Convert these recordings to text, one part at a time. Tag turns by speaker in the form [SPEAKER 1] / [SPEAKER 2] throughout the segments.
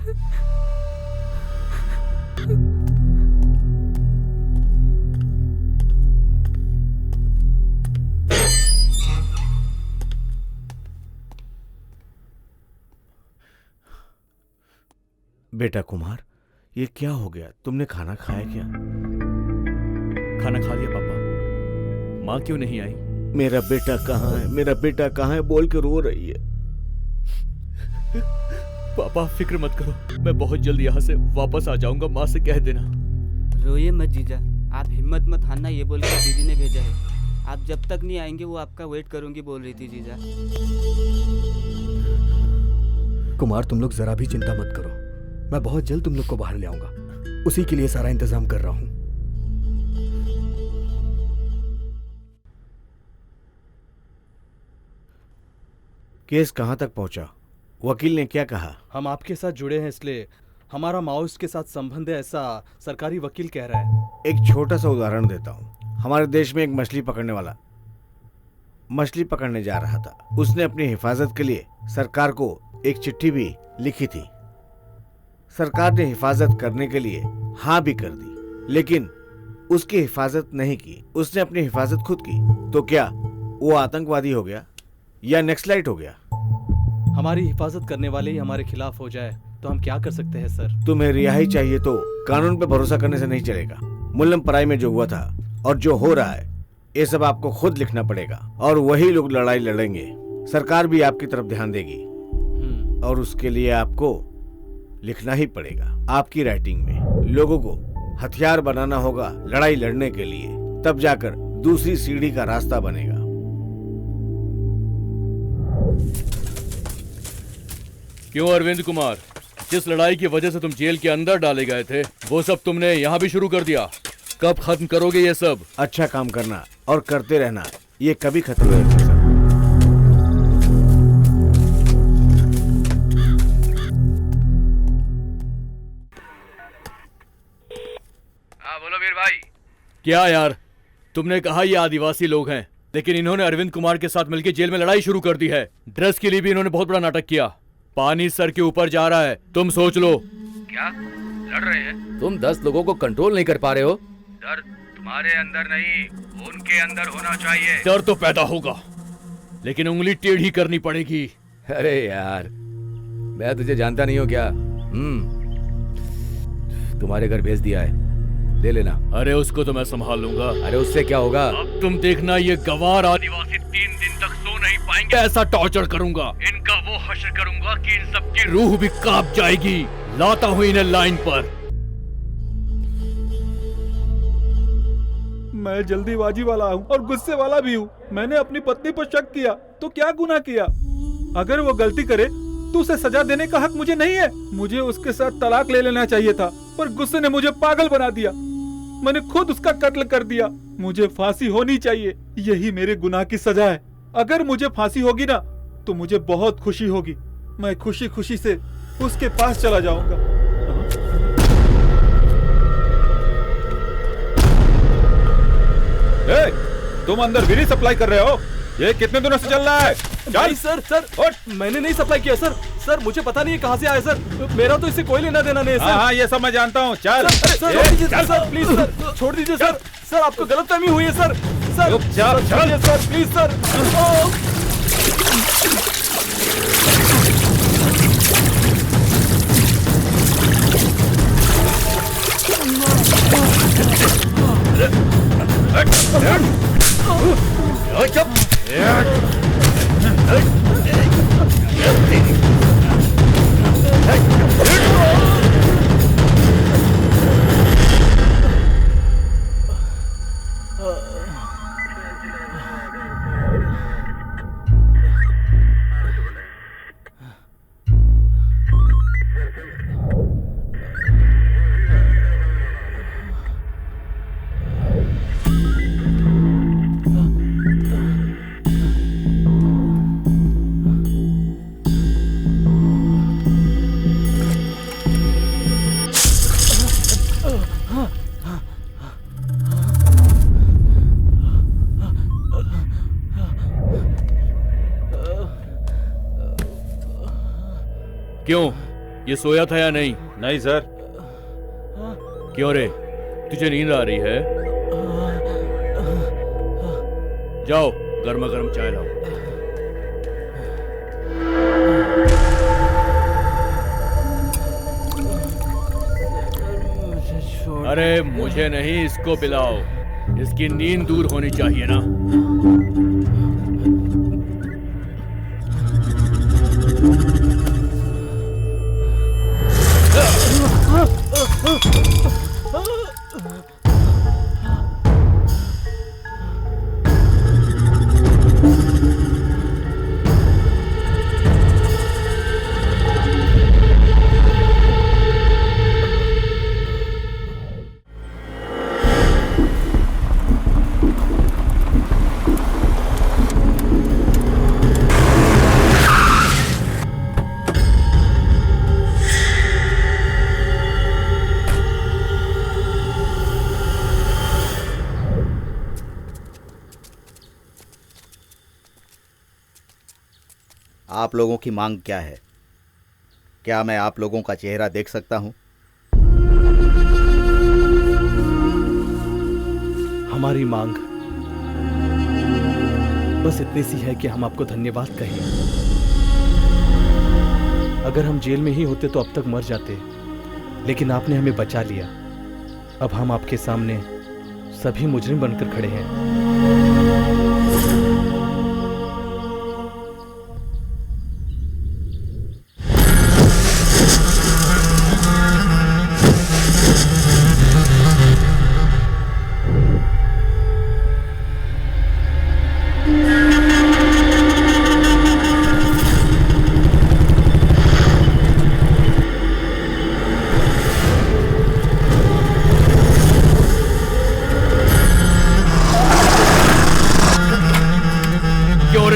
[SPEAKER 1] बेटा कुमार, ये क्या हो गया? तुमने खाना खाया क्या?
[SPEAKER 2] खाना खा लिया पापा। माँ क्यों नहीं आई?
[SPEAKER 1] मेरा बेटा कहाँ है? मेरा बेटा कहाँ है बोल के रो रही है।
[SPEAKER 2] पापा फिक्र मत करो, मैं बहुत जल्द यहाँ से वापस आ जाऊंगा। माँ से कह देना।
[SPEAKER 3] रोइए मत जीजा, आप हिम्मत मत हारना, ये बोल के दीदी ने भेजा है। आप जब तक नहीं आएंगे वो आपका वेट करूंगी बोल रही थी जीजा।
[SPEAKER 4] कुमार, तुम लोग जरा भी चिंता मत करो, मैं बहुत जल्द तुम लोग को बाहर ले आऊंगा। उसी के लिए सारा इंतजाम कर रहा हूं।
[SPEAKER 1] केस कहाँ तक पहुंचा? वकील ने क्या कहा?
[SPEAKER 5] हम आपके साथ जुड़े हैं इसलिए हमारा माओइस्ट के साथ संबंध है, ऐसा सरकारी वकील कह रहा है।
[SPEAKER 1] एक छोटा सा उदाहरण देता हूँ। हमारे देश में एक मछली पकड़ने वाला मछली पकड़ने जा रहा था। उसने अपनी हिफाजत के लिए सरकार को एक चिट्ठी भी लिखी थी। सरकार ने हिफाजत करने के लिए हाँ भी कर दी, लेकिन उसकी हिफाजत नहीं की। उसने अपनी हिफाजत खुद की। तो क्या वो आतंकवादी हो गया या नक्सलाइट हो गया?
[SPEAKER 5] हमारी हिफाजत करने वाले ही हमारे खिलाफ हो जाए तो हम क्या कर सकते हैं सर?
[SPEAKER 1] तुम्हें रिहाई चाहिए तो कानून पे भरोसा करने से नहीं चलेगा। मुल्लम पराई में जो हुआ था और जो हो रहा है, ये सब आपको खुद लिखना पड़ेगा और वही लोग लड़ाई लड़ेंगे। सरकार भी आपकी तरफ ध्यान देगी और उसके लिए आपको लिखना ही पड़ेगा। आपकी राइटिंग में लोगों को हथियार बनाना होगा लड़ाई लड़ने के लिए, तब जाकर दूसरी सीढ़ी का रास्ता बनेगा।
[SPEAKER 2] क्यों अरविंद कुमार, जिस लड़ाई की वजह से तुम जेल के अंदर डाले गए थे वो सब तुमने यहाँ भी शुरू कर दिया। कब खत्म करोगे ये सब?
[SPEAKER 1] अच्छा काम करना और करते रहना, ये कभी खत्म नहीं हो सकता।
[SPEAKER 6] हाँ बोलो वीर भाई।
[SPEAKER 2] क्या यार, तुमने कहा ये आदिवासी लोग हैं, लेकिन इन्होंने अरविंद कुमार के साथ मिलकर जेल में लड़ाई शुरू कर दी है। ड्रेस के लिए भी इन्होंने बहुत बड़ा नाटक किया। पानी सर के ऊपर जा रहा है, तुम सोच लो।
[SPEAKER 6] क्या लड़ रहे हैं?
[SPEAKER 7] तुम 10 लोगों को कंट्रोल नहीं कर पा रहे हो।
[SPEAKER 6] डर तुम्हारे अंदर नहीं, उनके अंदर होना चाहिए।
[SPEAKER 2] डर तो पैदा होगा, लेकिन उंगली टेढ़ी करनी पड़ेगी।
[SPEAKER 7] अरे यार, मैं तुझे जानता नहीं हूँ क्या? तुम्हारे घर भेज दिया है, ले लेना।
[SPEAKER 2] अरे उसको तो मैं संभाल लूंगा।
[SPEAKER 7] अरे उससे क्या होगा?
[SPEAKER 2] अब तुम देखना, ये गवार आदिवासी 3 दिन तक सो नहीं पाएंगे। ऐसा टॉर्चर करूंगा, इनका वो हश्र करूंगा कि इन सबकी रूह भी कांप जाएगी। लाता हूं इन्हें लाइन पर।
[SPEAKER 8] मैं जल्दीबाजी वाला हूँ और गुस्से वाला भी हूँ। मैंने अपनी पत्नी पर शक किया तो क्या गुनाह किया? अगर वो गलती करे तो उसे सजा देने का हक मुझे नहीं है। मुझे उसके साथ तलाक ले लेना चाहिए था, पर गुस्से ने मुझे पागल बना दिया। मैंने खुद उसका कत्ल कर दिया। मुझे फांसी होनी चाहिए, यही मेरे गुनाह की सजा है। अगर मुझे फांसी होगी ना तो मुझे बहुत खुशी होगी। मैं खुशी खुशी से उसके पास चला जाऊंगा। तुम अंदर बीड़ी सप्लाई कर रहे हो? ये कितने दिनों से चल रहा है?
[SPEAKER 5] नहीं सर, मैंने नहीं सप्लाई किया सर। सर मुझे पता नहीं कहाँ से आया सर, मेरा तो इससे कोई लेना देना नहीं है सर।
[SPEAKER 8] हाँ ये सब मैं जानता हूँ। चल
[SPEAKER 5] सर प्लीज सर, छोड़ दीजिए सर। सर आपको गलतफहमी हुई है sir. Sir sir please sir.
[SPEAKER 2] क्यों ये सोया था या नहीं?
[SPEAKER 8] नहीं सर।
[SPEAKER 2] क्यों रे, तुझे नींद आ रही है? जाओ गर्मा गर्म चाय लाओ। अरे मुझे नहीं, इसको पिलाओ, इसकी नींद दूर होनी चाहिए ना।
[SPEAKER 9] आप लोगों की मांग क्या है? क्या मैं आप लोगों का चेहरा देख सकता हूं?
[SPEAKER 5] हमारी मांग बस इतनी सी है कि हम आपको धन्यवाद कहें। अगर हम जेल में ही होते तो अब तक मर जाते, लेकिन आपने हमें बचा लिया। अब हम आपके सामने सभी मुजरिम बनकर खड़े हैं।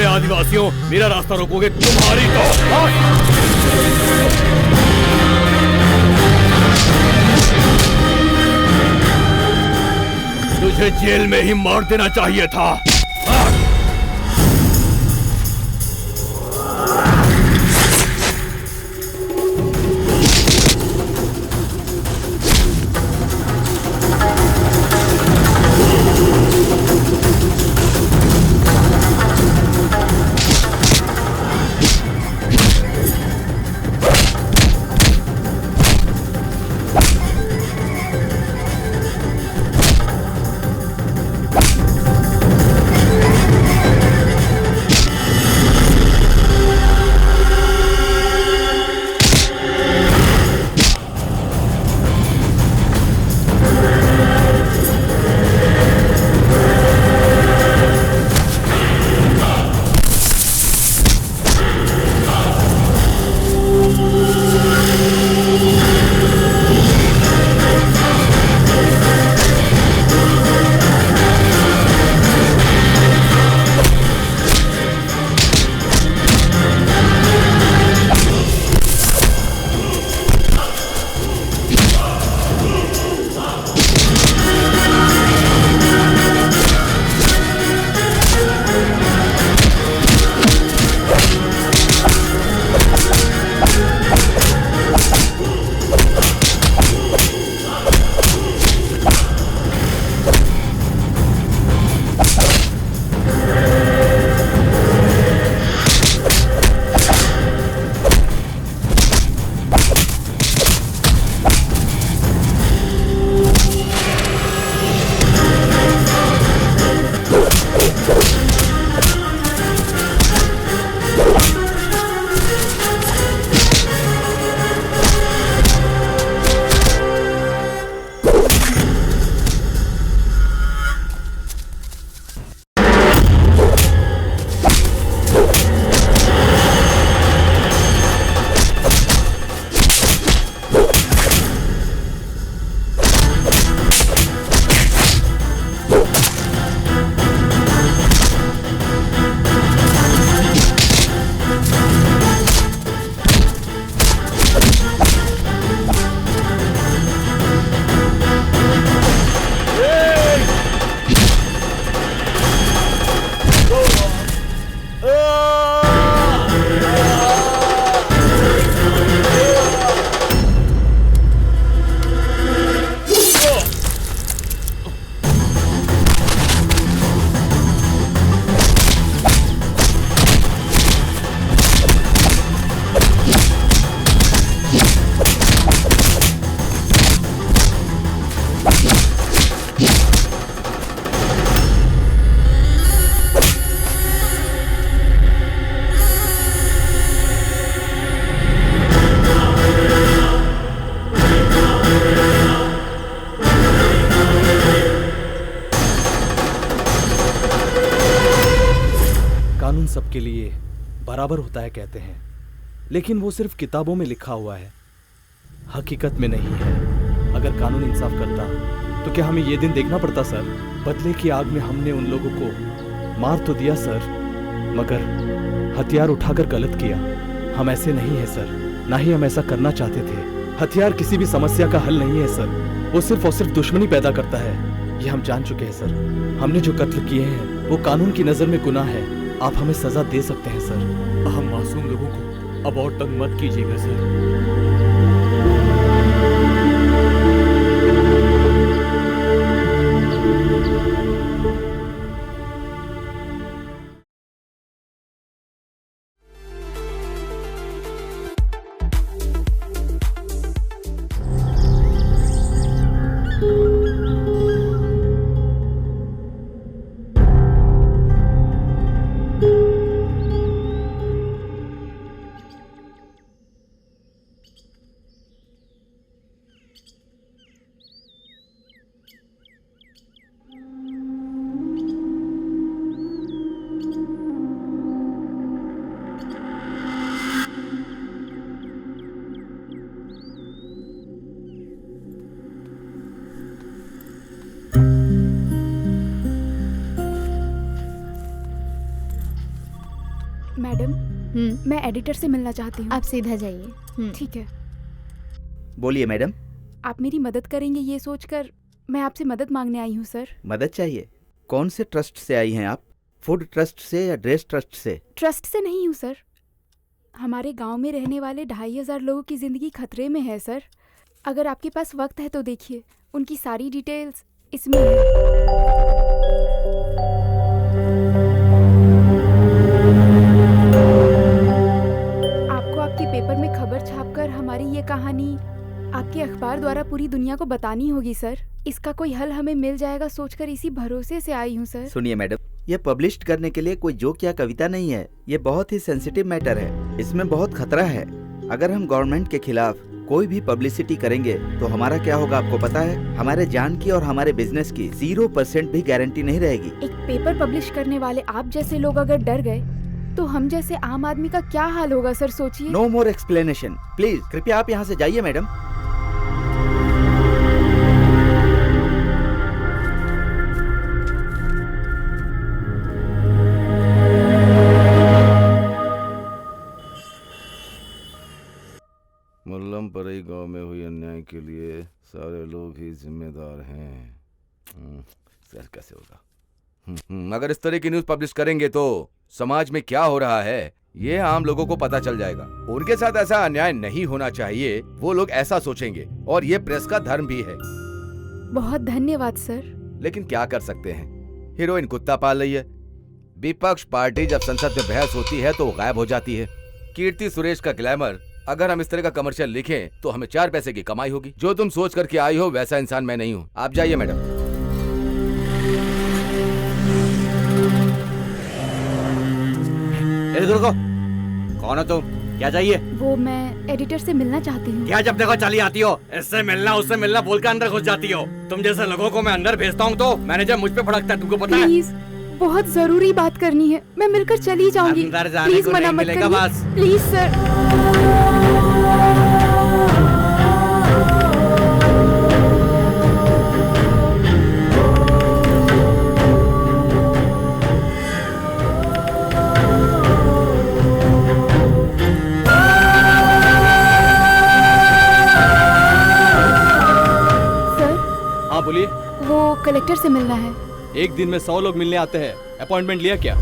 [SPEAKER 5] आदिवासियों, मेरा रास्ता रोकोगे तुम्हारी तो तुझे जेल में ही मार देना चाहिए था। के लिए बराबर होता है कहते हैं, लेकिन वो सिर्फ किताबों में लिखा हुआ है, हकीकत में नहीं है। अगर कानून इंसाफ करता तो क्या हमें ये दिन देखना पड़ता सर? बदले की आग में हमने उन लोगों को मार तो दिया सर, मगर हथियार उठाकर गलत किया। हम ऐसे नहीं है सर, ना ही हम ऐसा करना चाहते थे। हथियार किसी भी समस्या का हल नहीं है सर, वो सिर्फ और सिर्फ दुश्मनी पैदा करता है। ये हम जान चुके हैं सर। हमने जो कत्ल किए हैं वो कानून की नजर में गुनाह है। आप हमें सजा दे सकते हैं सर।
[SPEAKER 2] हम मासूम लोगों को अब और तंग मत कीजिएगा सर।
[SPEAKER 10] मैडम, मैं एडिटर से मिलना चाहती हूँ।
[SPEAKER 11] आप सीधा जाइए।
[SPEAKER 10] ठीक है।
[SPEAKER 9] बोलिए मैडम।
[SPEAKER 10] आप मेरी मदद करेंगे ये सोचकर मैं आपसे मदद मांगने आई हूँ सर।
[SPEAKER 9] मदद चाहिए? कौन से ट्रस्ट से आई हैं आप? फूड ट्रस्ट से या ड्रेस ट्रस्ट से?
[SPEAKER 10] ट्रस्ट से नहीं हूँ सर। हमारे गांव में रहने वाले 2500 लोगों की ज़िंदगी खतरे में है सर। अगर आपके पास वक्त है तो देखिए, उनकी सारी डिटेल्स इसमें है। पेपर में खबर छापकर हमारी ये कहानी आपके अखबार द्वारा पूरी दुनिया को बतानी होगी सर। इसका कोई हल हमें मिल जाएगा सोचकर इसी भरोसे से आई हूँ सर।
[SPEAKER 9] सुनिए मैडम, ये पब्लिश करने के लिए कोई जोक या कविता नहीं है। ये बहुत ही सेंसिटिव मैटर है, इसमें बहुत खतरा है। अगर हम गवर्नमेंट के खिलाफ कोई भी पब्लिसिटी करेंगे तो हमारा क्या होगा आपको पता है? हमारे जान की और हमारे बिजनेस की 0% भी गारंटी नहीं रहेगी।
[SPEAKER 10] एक पेपर पब्लिश करने वाले आप जैसे लोग अगर डर गए तो हम जैसे आम आदमी का क्या हाल होगा सर, सोचिए।
[SPEAKER 9] No more explanation please. कृपया आप यहाँ से जाइए मैडम।
[SPEAKER 1] मुल्लमपरई गांव में हुई अन्याय के लिए सारे लोग ही जिम्मेदार हैं। सर कैसे होगा?
[SPEAKER 7] अगर इस तरह की न्यूज पब्लिश करेंगे तो समाज में क्या हो रहा है ये आम लोगों को पता चल जाएगा। उनके साथ ऐसा अन्याय नहीं होना चाहिए, वो लोग ऐसा सोचेंगे और ये प्रेस का धर्म भी है।
[SPEAKER 10] बहुत धन्यवाद सर।
[SPEAKER 7] लेकिन क्या कर सकते हैं, हीरोइन कुत्ता पाल रही है। विपक्ष पार्टी जब संसद में बहस होती है तो वो गायब हो जाती है। कीर्ति सुरेश का ग्लैमर, अगर हम इस तरह का कमर्शियल लिखें तो हमें 4 पैसे की कमाई होगी। जो तुम सोच करके आई हो वैसा इंसान मैं नहीं हूँ। आप जाइए मैडम।
[SPEAKER 12] रुको, कौन हो तुम? क्या चाहिए?
[SPEAKER 10] वो मैं एडिटर से मिलना चाहती हूँ।
[SPEAKER 12] क्या जब देखो चली आती हो? इससे मिलना उससे मिलना बोलकर अंदर घुस जाती हो। तुम जैसे लोगों को मैं अंदर भेजता हूँ तो मैनेजर मुझ पे फड़कता है, तुमको पता है?
[SPEAKER 10] प्लीज, बहुत जरूरी बात करनी है, मैं मिलकर चली जाऊंगी।
[SPEAKER 12] अंदर जाने को नहीं मिलेगा बस।
[SPEAKER 10] Please sir.
[SPEAKER 5] बोलिए।
[SPEAKER 10] वो कलेक्टर से मिलना है।
[SPEAKER 5] एक दिन में 100 लोग मिलने आते हैं, अपॉइंटमेंट लिया क्या?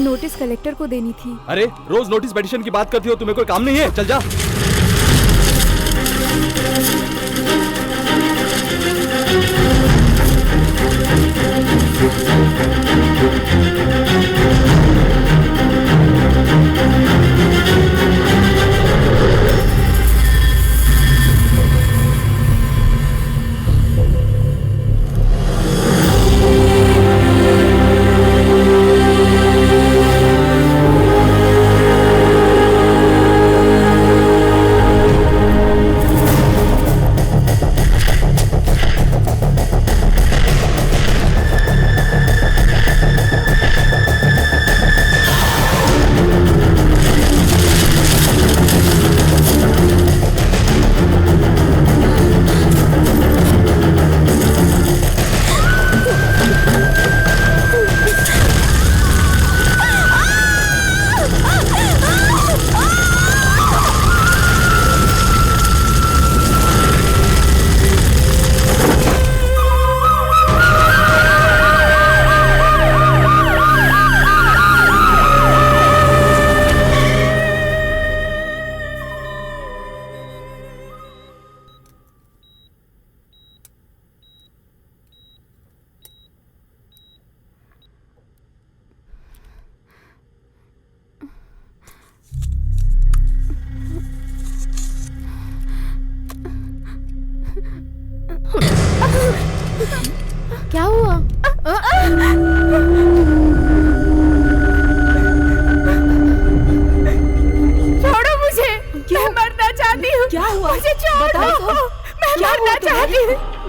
[SPEAKER 10] नोटिस कलेक्टर को देनी थी।
[SPEAKER 5] अरे रोज नोटिस पेटिशन की बात करती हो, तुम्हें कोई काम नहीं है? चल जा।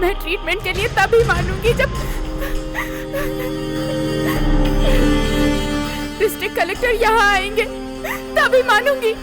[SPEAKER 10] मैं ट्रीटमेंट के लिए तभी मानूंगी जब डिस्ट्रिक्ट कलेक्टर यहाँ आएंगे, तभी मानूंगी।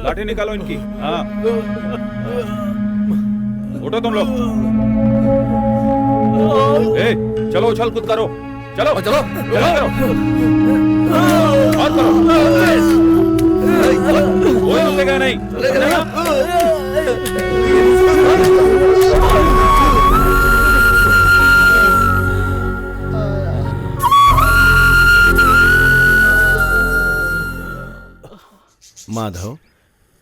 [SPEAKER 8] लाठी निकालो इनकी। हाँ, उठो तुम लोग। ए, चलो उछल कूद करो। चलो चलो चलो और करो। कोई रुकेगा नहीं।
[SPEAKER 1] माधव,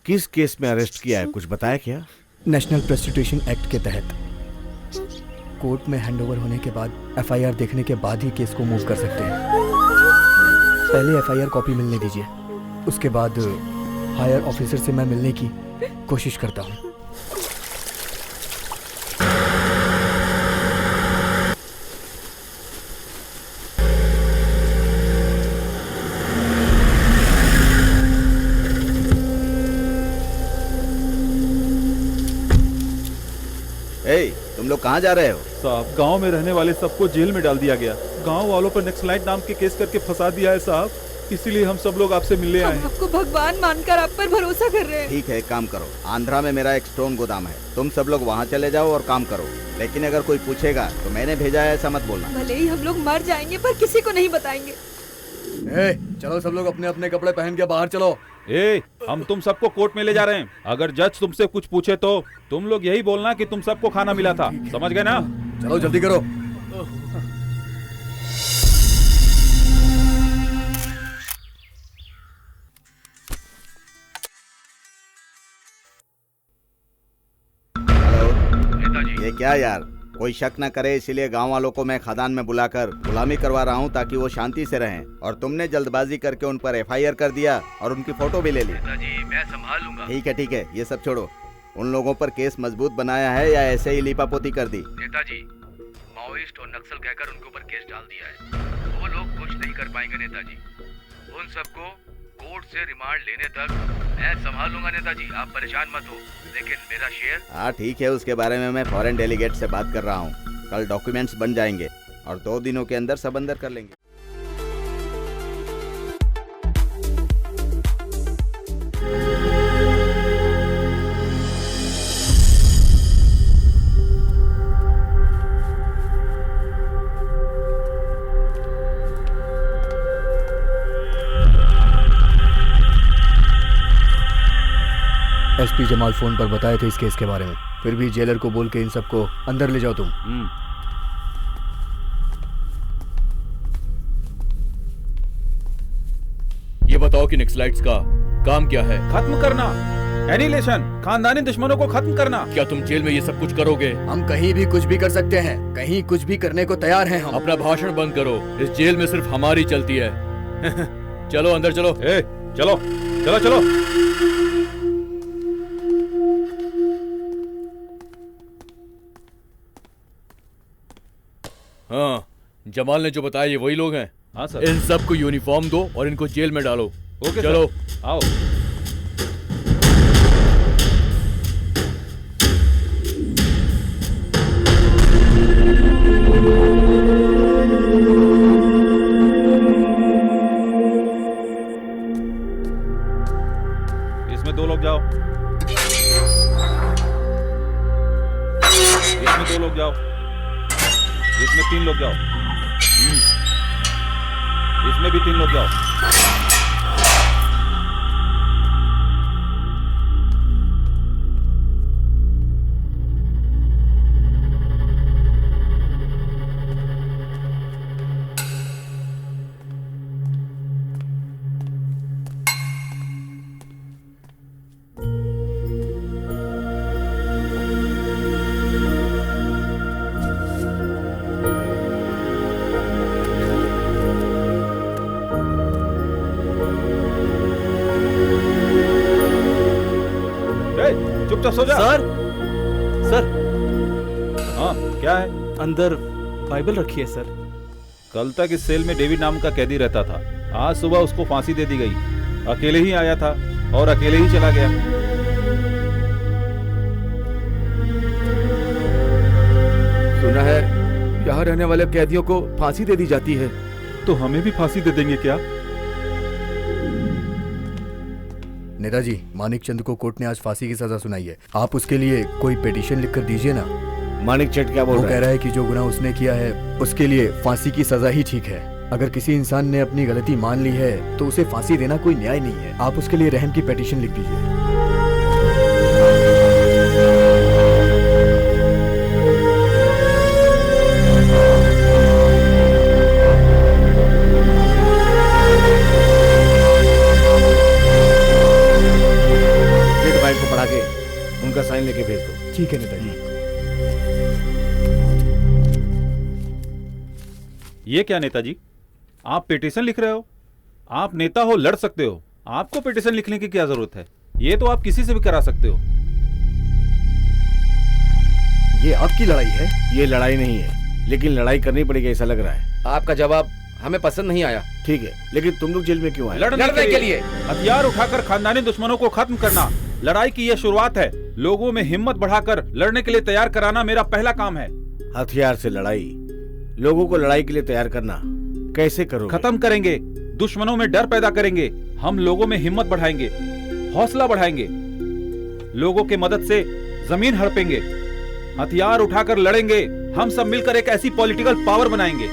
[SPEAKER 1] किस केस में अरेस्ट किया है, कुछ बताया क्या?
[SPEAKER 4] नेशनल प्रोस्टिट्यूशन एक्ट के तहत। कोर्ट में हैंडओवर होने के बाद एफआईआर देखने के बाद ही केस को मूव कर सकते हैं। पहले एफआईआर कॉपी मिलने दीजिए, उसके बाद हायर ऑफिसर से मैं मिलने की कोशिश करता हूँ।
[SPEAKER 9] तुम लोग कहाँ जा रहे हो?
[SPEAKER 8] साहब, गांव में रहने वाले सबको जेल में डाल दिया गया। गांव वालों पर नक्सलाइट नाम के केस करके फंसा दिया है साहब, इसीलिए हम सब लोग आपसे मिलने आए
[SPEAKER 11] हम
[SPEAKER 8] हैं।
[SPEAKER 11] आपको भगवान मानकर आप पर भरोसा कर रहे हैं।
[SPEAKER 9] ठीक है, एक काम करो, आंध्रा में मेरा एक स्टोन गोदाम है, तुम सब लोग वहाँ चले जाओ और काम करो। लेकिन अगर कोई पूछेगा तो मैंने भेजा है ऐसा मत बोलना।
[SPEAKER 11] भले ही हम लोग मर जाएंगे पर किसी को नहीं बताएंगे।
[SPEAKER 2] चलो सब लोग अपने अपने कपड़े पहन के बाहर चलो।
[SPEAKER 8] हम तुम सबको कोर्ट में ले जा रहे हैं। अगर जज तुमसे कुछ पूछे तो तुम लोग यही बोलना कि तुम सबको खाना मिला था, समझ गए ना?
[SPEAKER 2] चलो जल्दी करो।
[SPEAKER 9] हेलो, ये क्या यार, कोई शक न करे इसीलिए गांव वालों को मैं खदान में बुलाकर गुलामी करवा रहा हूं ताकि वो शांति से रहें, और तुमने जल्दबाजी करके उन पर एफआईआर कर दिया और उनकी फोटो भी ले ली।
[SPEAKER 6] नेताजी, मैं संभाल लूंगा।
[SPEAKER 9] ठीक है, ये सब छोड़ो। उन लोगों पर केस मजबूत बनाया है या ऐसे ही लीपापोती कर दी?
[SPEAKER 6] नेताजी, माओइस्ट और नक्सल कहकर उनके ऊपर केस डाल दिया है। वो लोग कुछ नहीं कर पाएंगे नेताजी। उन सबको कोर्ट से रिमांड लेने तक मैं संभाल लूंगा नेताजी, आप परेशान मत हो। लेकिन मेरा शेयर?
[SPEAKER 9] हाँ ठीक है, उसके बारे में मैं फॉरेन डेलीगेट से बात कर रहा हूँ। कल डॉक्यूमेंट्स बन जाएंगे और 2 दिनों के अंदर सब अंदर कर लेंगे।
[SPEAKER 4] एसपी जमाल फोन पर बताए थे इस केस के बारे में, फिर भी जेलर को बोल के इन सबको अंदर ले जाओ तुम।
[SPEAKER 2] ये बताओ कि नक्सलाइट्स का काम क्या है?
[SPEAKER 8] खत्म करना, एनिहिलेशन, खानदानी दुश्मनों को खत्म करना।
[SPEAKER 2] क्या तुम जेल में ये सब कुछ करोगे?
[SPEAKER 4] हम कहीं भी कुछ भी कर सकते हैं, कहीं कुछ भी करने को तैयार हैं हम।
[SPEAKER 2] अपना भाषण बंद करो, इस जेल में सिर्फ हमारी चलती है। चलो अंदर चलो।
[SPEAKER 8] चलो चलो चलो।
[SPEAKER 2] हाँ, जमाल ने जो बताया ये वही लोग हैं।
[SPEAKER 8] हाँ सर।
[SPEAKER 2] इन सबको यूनिफॉर्म दो और इनको जेल में डालो।
[SPEAKER 8] ओके
[SPEAKER 2] चलो
[SPEAKER 8] सर। आओ। इसमें 2 लोग जाओ, इसमें 2 लोग जाओ, इसमें 3 लोग जाओ, इसमें भी 3 लोग जाओ। चुपचाप सो जा।
[SPEAKER 5] सर
[SPEAKER 8] हाँ क्या है?
[SPEAKER 5] अंदर बाइबल रखी है सर।
[SPEAKER 8] कल तक इस सेल में डेविड नाम का कैदी रहता था, आज सुबह उसको फांसी दे दी गई। अकेले ही आया था और अकेले ही चला गया।
[SPEAKER 7] सुना है यहाँ रहने वाले कैदियों को फांसी दे दी जाती है।
[SPEAKER 8] तो हमें भी फांसी दे देंगे क्या?
[SPEAKER 4] नेताजी, मानिक चंद को कोर्ट ने आज फांसी की सजा सुनाई है, आप उसके लिए कोई पिटीशन लिखकर दीजिए ना।
[SPEAKER 1] मानिक चंद क्या बोल रहा है?
[SPEAKER 4] वो कह रहा है कि जो गुनाह उसने किया है उसके लिए फांसी की सजा ही ठीक है। अगर किसी इंसान ने अपनी गलती मान ली है तो उसे फांसी देना कोई न्याय नहीं है। आप उसके लिए रहम की पिटीशन लिख दीजिए।
[SPEAKER 1] को पढ़ा के उनका साइन लेके भेज दो।
[SPEAKER 4] ठीक है नेताजी।
[SPEAKER 8] ये क्या नेताजी, आप पिटीशन लिख रहे हो? आप नेता हो, लड़ सकते हो, आपको पिटीशन लिखने की क्या जरूरत है? ये तो आप किसी से भी करा सकते हो।
[SPEAKER 4] ये आपकी लड़ाई है?
[SPEAKER 1] ये लड़ाई नहीं है, लेकिन लड़ाई करनी पड़ेगी ऐसा लग रहा है।
[SPEAKER 7] आपका जवाब हमें पसंद नहीं आया।
[SPEAKER 1] ठीक है, लेकिन तुम लोग जेल में क्यों आए?
[SPEAKER 8] लड़ने के लिए। हथियार उठाकर खानदानी दुश्मनों को खत्म करना लड़ाई की यह शुरुआत है। लोगों में हिम्मत बढ़ाकर लड़ने के लिए तैयार कराना मेरा पहला काम है।
[SPEAKER 1] हथियार से लड़ाई, लोगों को लड़ाई के लिए तैयार करना कैसे करोगे?
[SPEAKER 8] खत्म करेंगे, दुश्मनों में डर पैदा करेंगे। हम लोगों में हिम्मत बढ़ाएंगे, हौसला बढ़ाएंगे, लोगों के मदद से जमीन हड़पेंगे, हथियार उठाकर लड़ेंगे। हम सब मिलकर एक ऐसी पॉलिटिकल पावर बनाएंगे।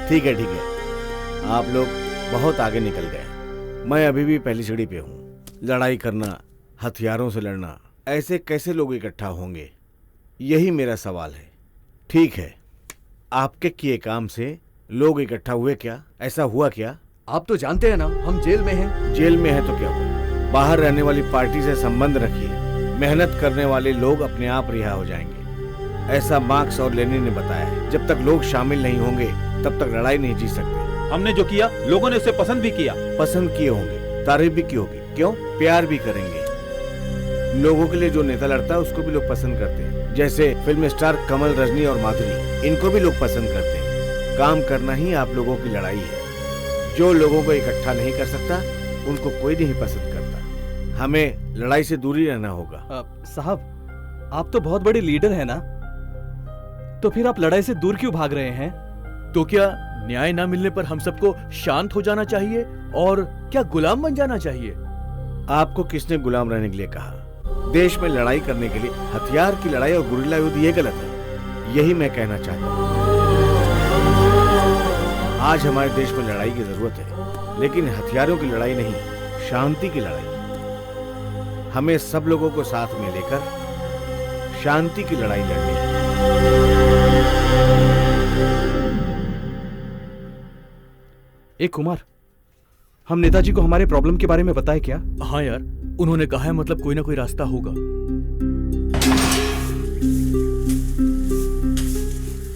[SPEAKER 1] ठीक है, ठीक है, आप लोग बहुत आगे निकल गए। मैं अभी भी पहली सीढ़ी पे हूँ। लड़ाई करना, हथियारों से लड़ना, ऐसे कैसे लोग इकट्ठा होंगे, यही मेरा सवाल है। ठीक है, आपके किए काम से लोग इकट्ठा हुए क्या? ऐसा हुआ क्या?
[SPEAKER 2] आप तो जानते हैं ना, हम जेल में हैं।
[SPEAKER 1] जेल में है तो क्या हुआ? बाहर रहने वाली पार्टी से संबंध रखिए। मेहनत करने वाले लोग अपने आप रिहा हो जाएंगे, ऐसा मार्क्स और लेनिन ने बताया है। जब तक लोग शामिल नहीं होंगे तब तक लड़ाई नहीं जीत सकते।
[SPEAKER 8] हमने जो किया लोगों ने उसे पसंद भी किया।
[SPEAKER 1] पसंद किए होंगे, तारीफ भी की होगी, क्यों? प्यार भी करेंगे। लोगों के लिए जो नेता लड़ता है उसको भी लोग पसंद करते हैं। जैसे फिल्म स्टार कमल, रजनी और माधुरी, इनको भी लोग पसंद करते हैं। काम करना ही आप लोगों की लड़ाई है। जो लोगों को इकट्ठा नहीं कर सकता उनको कोई नहीं पसंद करता। हमें लड़ाई से दूरी रहना होगा।
[SPEAKER 5] साहब, आप तो बहुत बड़े लीडर हैं ना, तो फिर आप लड़ाई से दूर क्यों भाग रहे हैं?
[SPEAKER 2] तो क्या न्याय ना मिलने पर हम सबको शांत हो जाना चाहिए और क्या गुलाम बन जाना चाहिए?
[SPEAKER 1] आपको किसने गुलाम रहने के लिए कहा? देश में लड़ाई करने के लिए हथियार की लड़ाई और गुरिल्ला युद्ध ये गलत है, यही मैं कहना चाहता हूँ। आज हमारे देश में लड़ाई की जरूरत है, लेकिन हथियारों की लड़ाई नहीं, शांति की लड़ाई। हमें सब लोगों को साथ में लेकर शांति की लड़ाई लड़नी है।
[SPEAKER 5] एक कुमार, हम नेताजी को हमारे प्रॉब्लम के बारे में बताए क्या?
[SPEAKER 2] हाँ यार, उन्होंने कहा है, मतलब कोई ना कोई रास्ता होगा।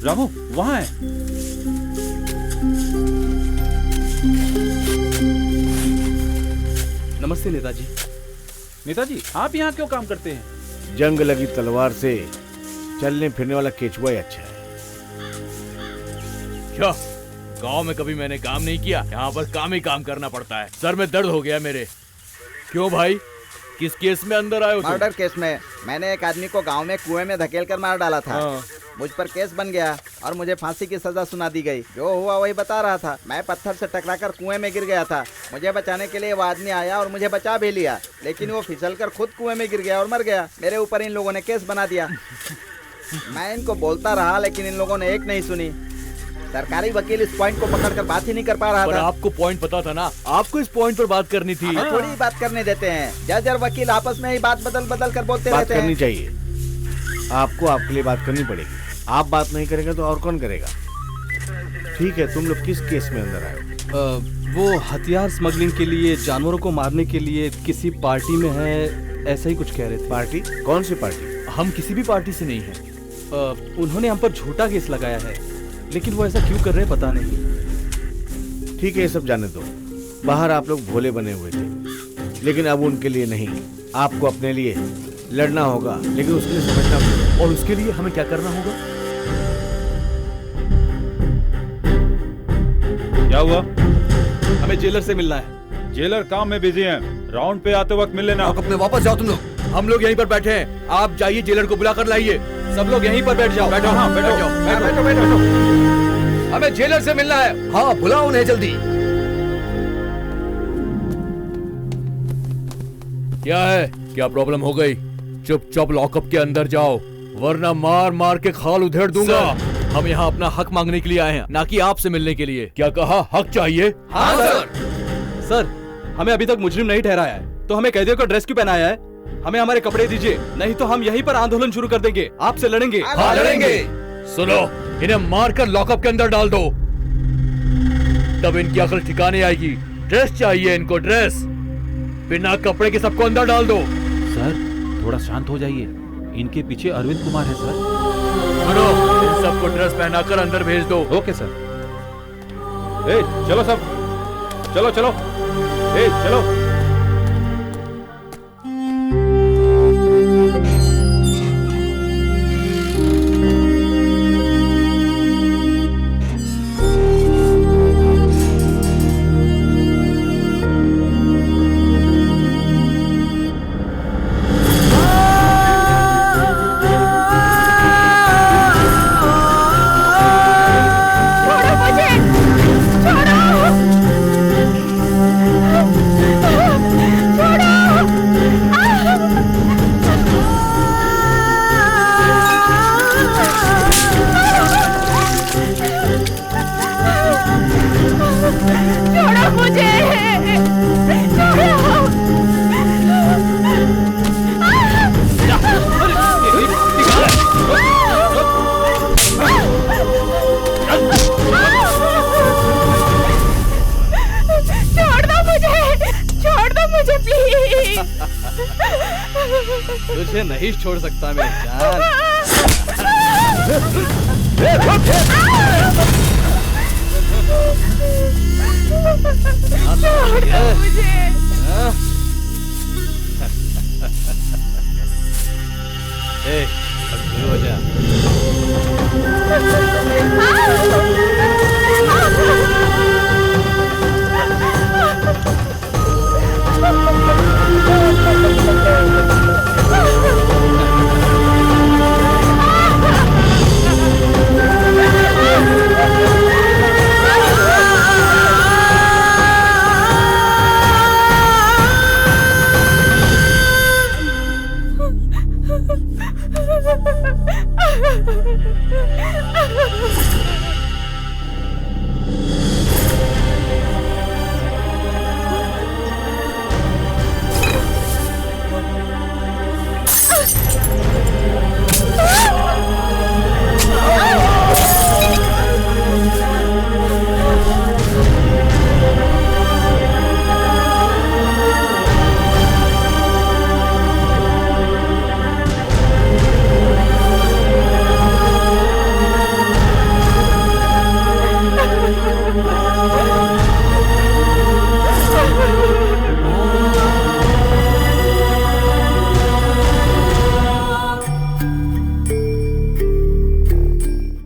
[SPEAKER 8] रामू वहां है।
[SPEAKER 5] नमस्ते नेताजी।
[SPEAKER 8] नेताजी, आप यहाँ क्यों काम करते हैं?
[SPEAKER 1] जंग लगी तलवार से चलने फिरने वाला केचुआ ही अच्छा है।
[SPEAKER 2] क्या गांव में कभी मैंने काम नहीं किया? यहाँ पर काम ही काम करना पड़ता है। सर में दर्द हो गया मेरे। क्यों भाई, किस केस में अंदर आए हो तुम?
[SPEAKER 9] मर्डर केस में। मैंने एक आदमी को गांव में कुएं में धकेल कर मार डाला था। मुझ पर केस बन गया और मुझे फांसी की सजा सुना दी गई। जो हुआ वही बता रहा था। मैं पत्थर से टकराकर कुएं में गिर गया था। मुझे बचाने के लिए वो आदमी आया और मुझे बचा भी लिया, लेकिन वो फिसलकर खुद कुएं में गिर गया और मर गया। मेरे ऊपर इन लोगों ने केस बना दिया। मैं इनको बोलता रहा, लेकिन इन लोगों ने एक नहीं सुनी। सरकारी वकील इस पॉइंट को पकड़कर बात ही नहीं कर पा रहा था।
[SPEAKER 2] आपको पॉइंट पता था ना, आपको इस पॉइंट पर बात करनी थी।
[SPEAKER 9] हमें थोड़ी बात करने देते हैं। जज और वकील आपस में ही बात बदल बदल कर बोलते
[SPEAKER 1] बात
[SPEAKER 9] रहते हैं।
[SPEAKER 1] करनी चाहिए। आपको आपके लिए बात करनी पड़ेगी। आप बात नहीं करेंगे तो और कौन करेगा? ठीक है, तुम लोग किस केस में अंदर आए हो?
[SPEAKER 5] वो हथियार स्मगलिंग के लिए, जानवरों को मारने के लिए किसी पार्टी में है, ऐसा ही कुछ कह रहे थे।
[SPEAKER 1] पार्टी? कौन सी पार्टी?
[SPEAKER 2] हम किसी भी पार्टी से नहीं हैं।
[SPEAKER 5] उन्होंने हम पर झूठा केस लगाया है, लेकिन वो ऐसा क्यों कर रहे हैं पता नहीं।
[SPEAKER 1] ठीक है, ये सब जाने दो। बाहर आप लोग भोले बने हुए थे, लेकिन अब उनके लिए नहीं, आपको अपने लिए लड़ना होगा। लेकिन उसके लिए समझना होगा।
[SPEAKER 2] और उसके लिए हमें क्या करना होगा?
[SPEAKER 8] क्या हुआ?
[SPEAKER 5] हमें जेलर से मिलना है।
[SPEAKER 8] जेलर काम में बिजी हैं। राउंड पे आते वक्त मिल लेना।
[SPEAKER 2] अपने वापस जाओ तुम लोग। हम लोग यहीं पर बैठे हैं, आप जाइए जेलर को बुला कर लाइए। सब लोग यहीं पर बैठ जाओ। बैठो, हाँ बैठो, बैठो, बैठो।
[SPEAKER 7] हमें जेलर से मिलना है। हाँ, बुलाओ उन्हें जल्दी।
[SPEAKER 2] क्या है? क्या प्रॉब्लम हो गई? चुपचाप लॉकअप के अंदर जाओ, वरना मार मार के खाल उधेड़ दूंगा। हम यहाँ अपना हक मांगने के लिए आए हैं, ना कि आपसे मिलने के लिए। क्या कहा? हक चाहिए?
[SPEAKER 5] हाँ सर। सर, हमें अभी तक मुजरिम नहीं ठहराया है, तो हमें कैदियों को ड्रेस क्यों पहनाया है? हमें हमारे कपड़े दीजिए, नहीं तो हम यहीं पर आंदोलन शुरू कर देंगे। आपसे लड़ेंगे।
[SPEAKER 2] हाँ लड़ेंगे। सुनो, इन्हें मारकर लॉकअप के अंदर डाल दो, तब इनकी अकल ठिकाने आएगी। ड्रेस चाहिए इनको, ड्रेस। बिना कपड़े के सबको अंदर डाल दो।
[SPEAKER 13] सर, थोड़ा शांत हो जाइए। इनके पीछे अरविंद कुमार है सर।
[SPEAKER 2] सुनो, इन सबको ड्रेस पहनाकर अंदर भेज दो।
[SPEAKER 8] Okay sir. ए, चलो सब, चलो चलो। ए, चलो।
[SPEAKER 5] नहीं छोड़ सकता मेरी जान। अब शुरू हो जा।